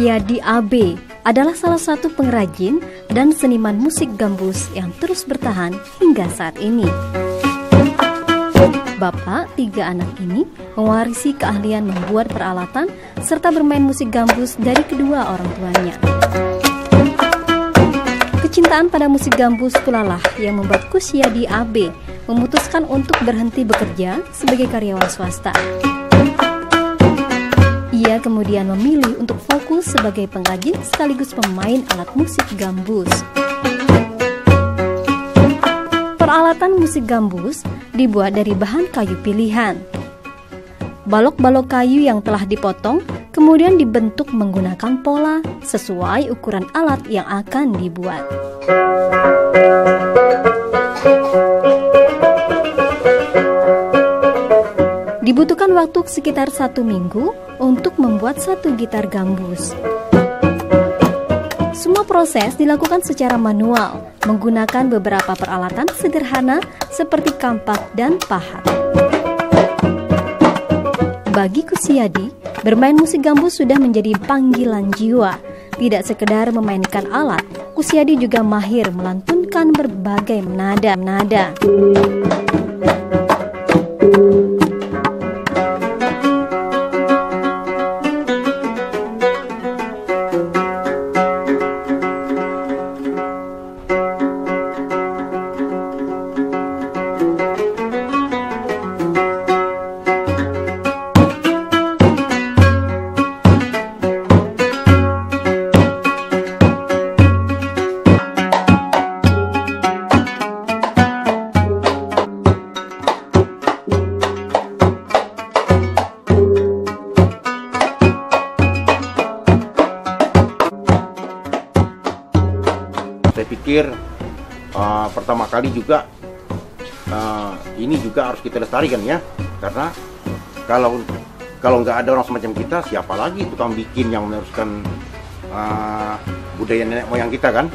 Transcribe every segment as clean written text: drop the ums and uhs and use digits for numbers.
Kusyadi AB adalah salah satu pengrajin dan seniman musik gambus yang terus bertahan hingga saat ini. Bapak tiga anak ini mewarisi keahlian membuat peralatan serta bermain musik gambus dari kedua orang tuanya. Kecintaan pada musik gambus pula lah yang membuat Kusyadi AB memutuskan untuk berhenti bekerja sebagai karyawan swasta. Ia kemudian memilih untuk fokus sebagai pengrajin sekaligus pemain alat musik gambus. Peralatan musik gambus dibuat dari bahan kayu pilihan. Balok-balok kayu yang telah dipotong kemudian dibentuk menggunakan pola sesuai ukuran alat yang akan dibuat. Dibutuhkan waktu sekitar 1 minggu untuk membuat satu gitar gambus. Semua proses dilakukan secara manual, menggunakan beberapa peralatan sederhana seperti kampak dan pahat. Bagi Kusyadi, bermain musik gambus sudah menjadi panggilan jiwa. Tidak sekedar memainkan alat, Kusyadi juga mahir melantunkan berbagai nada-nada. Saya pikir pertama kali juga ini juga harus kita lestarikan ya, karena kalau nggak ada orang semacam kita, siapa lagi tukang bikin yang meneruskan budaya nenek moyang kita kan.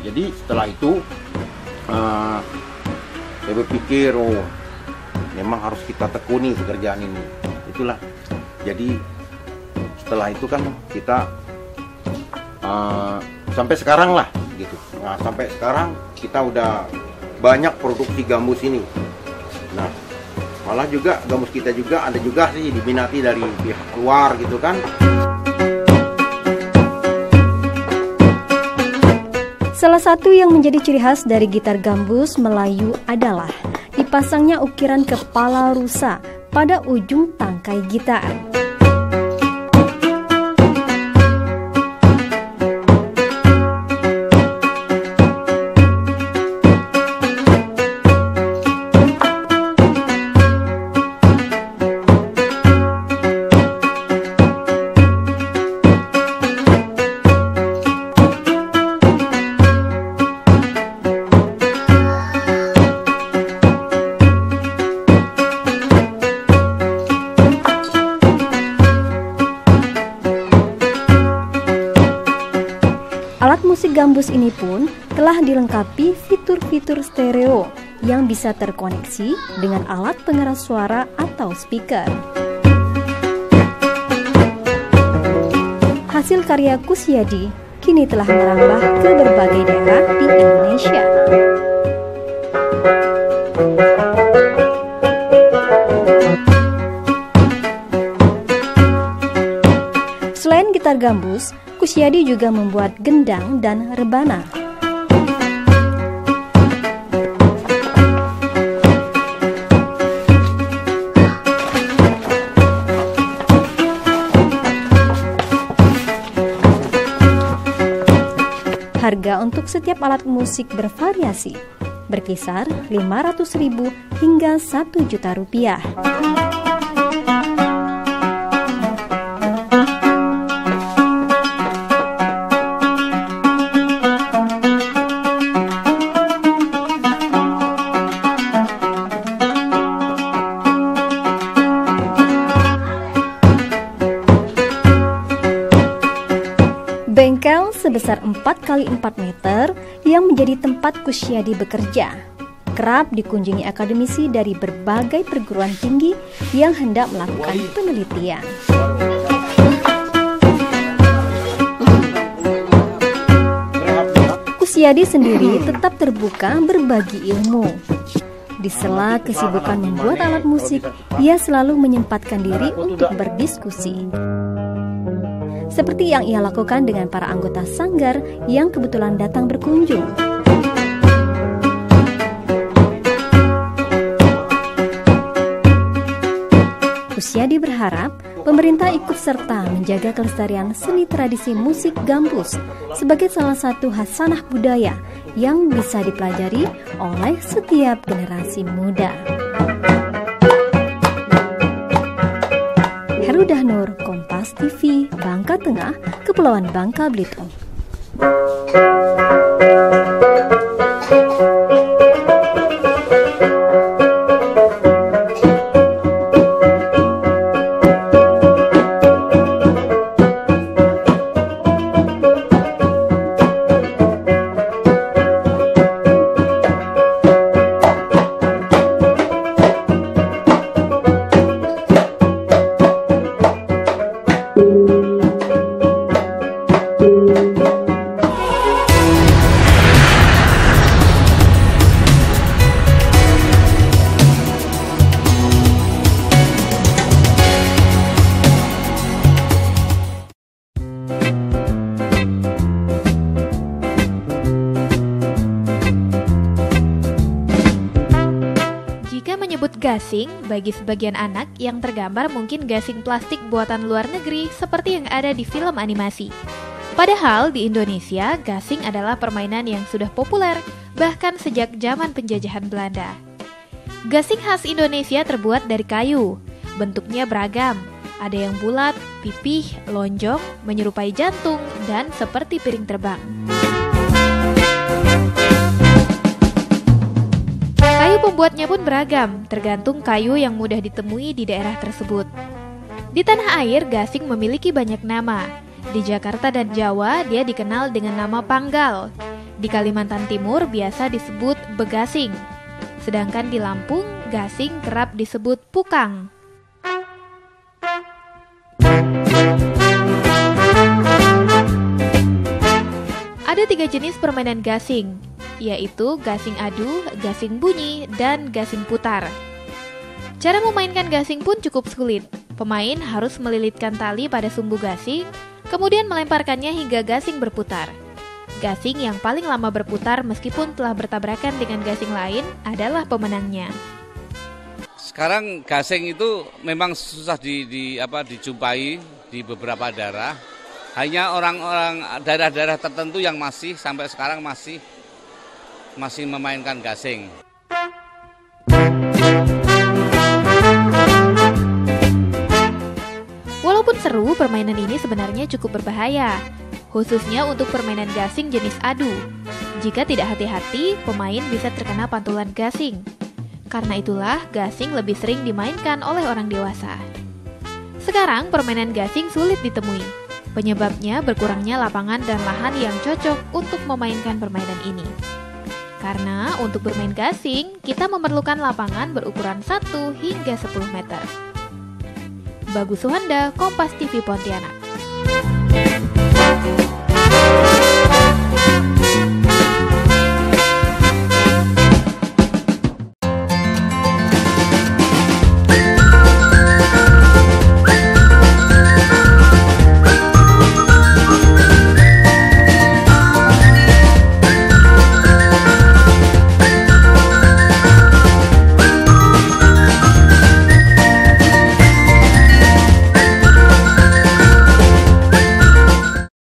Jadi setelah itu saya berpikir, oh memang harus kita tekuni pekerjaan ini. Itulah, jadi setelah itu kan kita sampai sekarang lah gitu. Nah, sampai sekarang kita udah banyak produksi gambus ini. Nah, malah juga gambus kita juga ada juga sih diminati dari pihak luar gitu kan. Salah satu yang menjadi ciri khas dari gitar gambus Melayu adalah dipasangnya ukiran kepala rusa pada ujung tangkai gitar. Alat musik gambus ini pun telah dilengkapi fitur-fitur stereo yang bisa terkoneksi dengan alat pengeras suara atau speaker. Hasil karya Kusyadi kini telah merambah ke berbagai daerah di Indonesia. Selain gitar gambus, Kusyadi juga membuat gendang dan rebana. Harga untuk setiap alat musik bervariasi, berkisar 500.000 hingga 1 juta rupiah. Bengkel sebesar 4x4 meter yang menjadi tempat Kusyadi bekerja kerap dikunjungi akademisi dari berbagai perguruan tinggi yang hendak melakukan penelitian. Kusyadi sendiri tetap terbuka berbagi ilmu. Di sela kesibukan membuat alat musik, ia selalu menyempatkan diri untuk berdiskusi. Seperti yang ia lakukan dengan para anggota sanggar yang kebetulan datang berkunjung. Kusyadi berharap pemerintah ikut serta menjaga kelestarian seni tradisi musik gambus sebagai salah satu khasanah budaya yang bisa dipelajari oleh setiap generasi muda. Herudah Nur, Kompas TV, Bangka Tengah, Kepulauan Bangka Belitung. Gasing, bagi sebagian anak yang tergambar mungkin gasing plastik buatan luar negeri seperti yang ada di film animasi. Padahal di Indonesia, gasing adalah permainan yang sudah populer bahkan sejak zaman penjajahan Belanda. Gasing khas Indonesia terbuat dari kayu, bentuknya beragam. Ada yang bulat, pipih, lonjong, menyerupai jantung, dan seperti piring terbang. Kayu pembuatnya pun beragam, tergantung kayu yang mudah ditemui di daerah tersebut. Di tanah air, gasing memiliki banyak nama. Di Jakarta dan Jawa, dia dikenal dengan nama panggal. Di Kalimantan Timur biasa disebut begasing. Sedangkan di Lampung, gasing kerap disebut pukang. Ada 3 jenis permainan gasing, yaitu gasing adu, gasing bunyi, dan gasing putar. Cara memainkan gasing pun cukup sulit. Pemain harus melilitkan tali pada sumbu gasing, kemudian melemparkannya hingga gasing berputar. Gasing yang paling lama berputar meskipun telah bertabrakan dengan gasing lain adalah pemenangnya. Sekarang gasing itu memang susah dijumpai di beberapa daerah. Hanya orang-orang daerah-daerah tertentu yang masih sampai sekarang masih memainkan gasing. Walaupun seru, permainan ini sebenarnya cukup berbahaya, khususnya untuk permainan gasing jenis adu. Jika tidak hati-hati, pemain bisa terkena pantulan gasing. Karena itulah, gasing lebih sering dimainkan oleh orang dewasa. Sekarang, permainan gasing sulit ditemui. Penyebabnya berkurangnya lapangan dan lahan yang cocok untuk memainkan permainan ini. Karena untuk bermain gasing, kita memerlukan lapangan berukuran 1 hingga 10 meter. Bagus Suhanda, Kompas TV Pontianak.